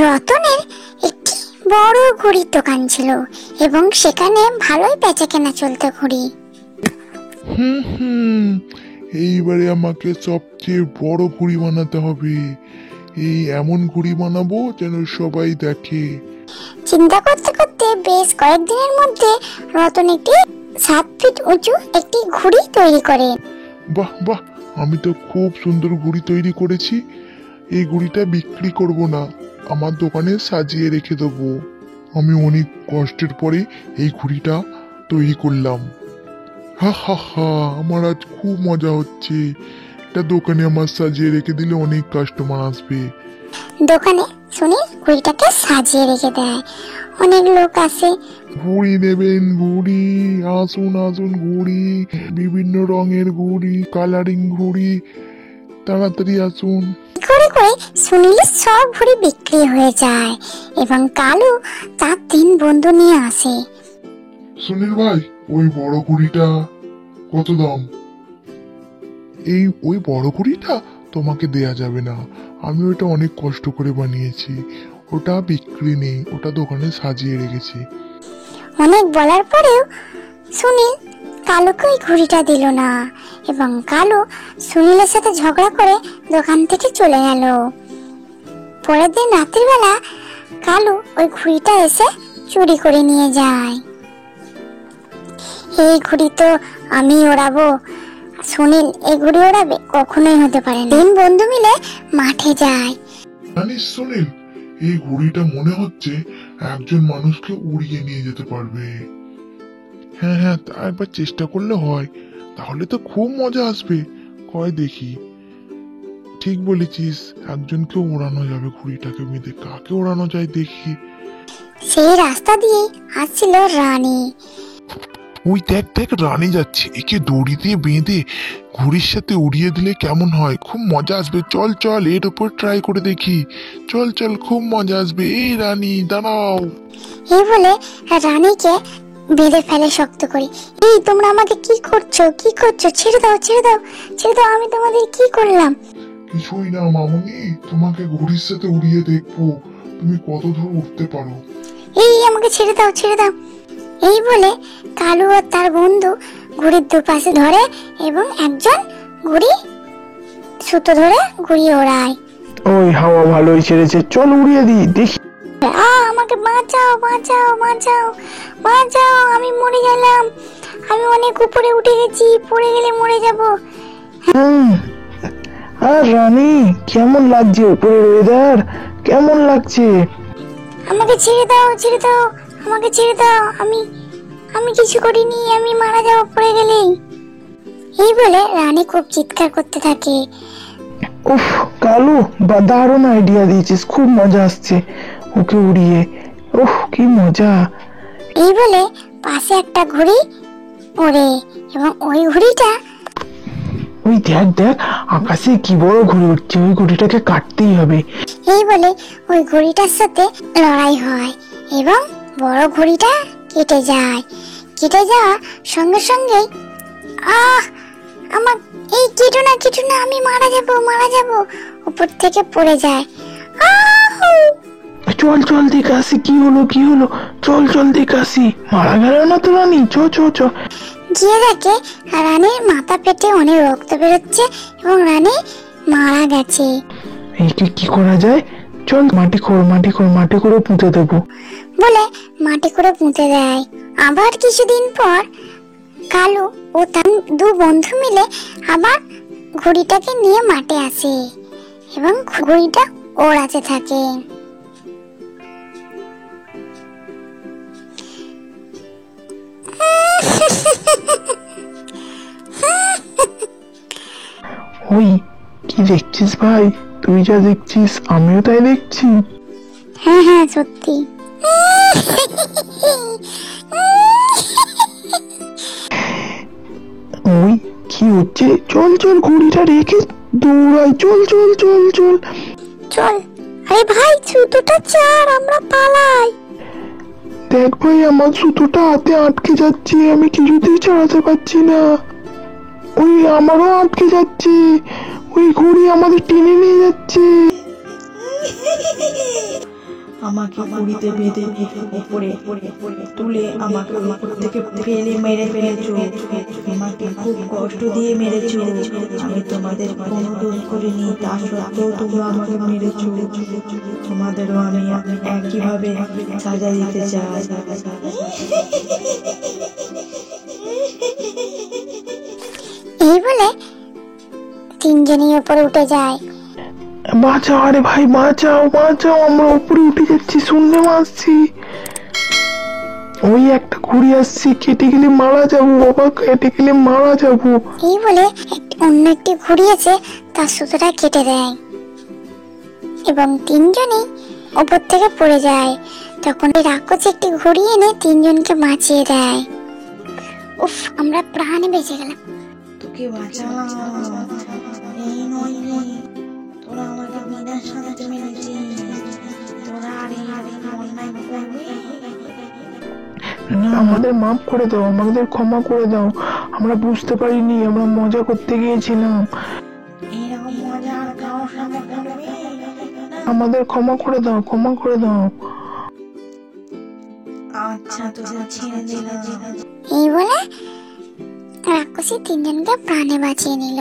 রতনের একটি বড় ঘড়ির দোকান ছিল এবং সেখানে ভালোই বেচা কেনা চলতো ঘড়ি। এইবারে আমাকে সবচেয়ে বড় ঘুড়ি বানাতে হবে। এই এমন ঘুড়ি বানাবো যেন সবাই দেখে। চিন্তা করতে করতে বেশ কয়েকদিনের মধ্যে রতন একটি 7 ফিট উঁচু একটি ঘড়ি তৈরি করে। বাহ বাহ, আমি তো খুব সুন্দর ঘুড়ি তৈরি করেছি। এই ঘুড়িটা বিক্রি করব না, আমার দোকানে সাজিয়ে রেখে দেবো। আমি অনেক কষ্টের পরে এই ঘুড়িটা তৈরি করলাম। হা হা হা, আমার আজ খুব মজা হচ্ছে। এটা দোকানে আমার সাজিয়ে রেখে দিলে অনেক কাস্টমার আসবে। দোকানে সুনীল ঘড়িটাকে সাজিয়ে রেখে দেয়। অনেক লোক আসে। ঘুড়ি নেবেন? ঘুড়ি, আসুন আসুন ঘুড়ি, বিভিন্ন রঙের ঘুড়ি, কালারিং ঘুড়ি, তাড়াতাড়ি আসুন। করে করে সুনীলের সব ঘড়ি বিক্রি হয়ে যায় এবং কালু তার 3 বন্ধু নিয়ে আসে। সুনীল ভাই, ওই বড় ঘুড়িটা কত দাম? ওই বড় ঘুড়িটা তোমাকে দেয়া যাবে না, আমি ওটা অনেক কষ্ট করে বানিয়েছি। ওটা বিক্রি নেই, ওটা দোকানে সাজিয়ে রেখেছি। অনেক বলার পরেও সুনীল কালুকে ওই ঘড়িটা দিল না এবং কালু সুনীলের সাথে ঝগড়া করে দোকান থেকে চলে গেল। পরের দিন রাত্রিবেলা কালু ওই ঘড়িটা এসে চুরি করে নিয়ে যায়। এই ঘড়ি তো আমি ওড়াবো। সুনীল এই ঘড়ি ওড়াবে? কখনোই হতে পারে না। 3 বন্ধু মিলে মাঠে যায়। জানিস সুনীল, এই ঘুড়িটা মনে হচ্ছে একজন মানুষকে উড়িয়ে নিয়ে যেতে পারবে। হ্যাঁ হ্যাঁ, তা একবার চেষ্টা করলে হয়, তাহলে তো খুব মজা আসবে। কয় দেখি। ঠিক বলেছিস, একজনকে ওড়ানো যাবে ঘুড়িটাকে বেঁধে। কাকে ওড়ানো যায় দেখি। সেই রাস্তা দিয়ে আসছিল রানী। ওই দেখ দেখ, রানী যাচ্ছে। একে দড়ি দিয়ে বেঁধে ঘুড়ির সাথে উড়িয়ে দিলে কেমন হয়? খুব মজা আসবে। চল চল, এর উপর ট্রাই করে দেখি। চল চল, খুব মজা আসবে। এই রানী দাঁড়াও। এই বলে রানীকে বেঁধে ফেলে শক্ত করে। এই তোমরা আমাকে কি করছো? কি করছো? ছেড়ে দাও ছেড়ে দাও ছেড়ে দাও, আমি তোমাদের কি করলাম? কিছুই না মামুনি, তোমাকে ঘুড়ির সাথে উড়িয়ে দেখবো তুমি কত দূর উঠতে পারো। এই আমাকে ছেড়ে দাও ছেড়ে দাও। এই বলে কালু আর তার বন্ধু ঘুড়ির দুপাশে ধরে এবং একজন ঘুড়ি সুতো ধরে ঘুড়ি ওড়ায়। ওই হাওয়া ভালোই ছেড়েছে, চল উড়িয়ে দিই দেখি। আমাকে বাঁচাও বাঁচাও বাঁচাও বাঁচাও, আমি মরে গেলাম। আমি অনেক উপরে উঠে গেছি, পড়ে গেলে মরে যাব। আর রানী, কেমন লাগছে উপরের ওয়েদার? কেমন লাগছে? আমাকে ছেড়ে দাও ছেড়ে দাও, আমাকে ছেড়ে দাও। আমি কিছু করিনি, আমি মারা যাবো পড়ে গেলেই। এই বলে রানী খুব চিৎকার করতে থাকে। উফ কালু, দারুণ আইডিয়া দিয়েছিস, খুব মজা আসছে ওকে উড়িয়ে। উফ কি মজা। এই বলে পাশে একটা ঘুড়ি ওড়ে এবং ওই ঘুড়িটা ওই দেখ দেখ, আকাশে কি বড় ঘুড়ি উঠছে, ওই ঘুড়িটাকে কাটতেই হবে। এই বলে ওই ঘুড়িটার সাথে লড়াই হয় এবং বড় ঘুড়িটা কেটে যায়। কেটে যাওয়ার সঙ্গে সঙ্গে আমার এই কেটো না, আমি মারা যাব, উপর থেকে পড়ে যায়। চল চল দেখে আসি কি হলো। চল চল দেখে আসি। মারা গেল না তো রানী? চ চ চ। গিয়ে দেখে রানীর মাথা পেটে অনেক রক্ত বেরোচ্ছে এবং রানী মারা গেছে। এইকে কি করা যায়? চল মাটি করে পুঁতে দেবো বলে মাটি করে পুঁতে দেয়। আবার কিছুদিন পর কালু ও তার 2 বন্ধু মিলে আবার ঘুড়িটাকে নিয়ে মাঠে আসে এবং ঘুড়িটা ওড়াতে থাকে। ওই কি দেখছিস ভাই? তুই যা দেখছিস আমিও তাই দেখছি। হ্যাঁ হ্যাঁ সত্যি। ওই কি হচ্ছে? চল চল, ঘুড়িটা রেখে দৌড়াই। চল চল চল চল চল। আরে ভাই, সুতোটা ছাড়, আমরা পালাই। দেখ ভাই, আমার সুতোটা হাতে আটকে যাচ্ছে, আমি কিছুতেই ছাড়াতে পারছি না। ওই আমারও আটকে যাচ্ছে, ওই ঘুড়ি আমাদের টেনে নিয়ে যাচ্ছে। আমাকে ঘুড়িতে বেঁধে উপরে তুলে আমাকে উপর থেকে ফেলে মেরে ফেলেছো। আমাকে খুব কষ্ট দিয়ে মেরেছো। আমি তোমাদের কোনো দোষ করিনি, তা সত্ত্বেও তোমরা আমাকে মেরেছো। তোমাদেরও আমি একইভাবে সাজা দিতে চাই। এই বলে তিনজনই উপরে উঠে যায়। বাঁচাও, আরে ভাই বাঁচাও বাঁচাও, আমরা উপরে উঠে যাচ্ছি, শুনলে আসছি। ওই একটা ঘুড়ি আসছে, কেটে গেলে মারা যাবো বাবা, কেটে গেলে মারা যাবো। এই বলে অন্য একটি ঘুড়ি আছে, তার সুতোটা কেটে দেয় এবং তিনজনই উপর থেকে পড়ে যায়। তখন ওই রাক্ষস একটি ঘুড়ি এনে তিনজনকে বাঁচিয়ে দেয়। উফ, আমরা প্রাণে বেঁচে গেলাম। তোকে বাঁচালাম, এই নয় তোরা আমাকে বিনা শান্তিতে মেরেছিস। তোরা আর এরকম অন্যায় করবি? আমাদের মাফ করে দাও, আমাদের ক্ষমা করে দাও, আমরা বুঝতে পারিনি, আমরা মজা করতে গিয়েছিলাম, এরকম মজা আর কারোর সাথে করবি না? আমাদের ক্ষমা করে দাও, ক্ষমা করে দাও। আচ্ছা, তোদের ছেড়ে দিলাম। এই বলে রাক্ষসী তিনজনকে প্রাণে বাঁচিয়ে নিল।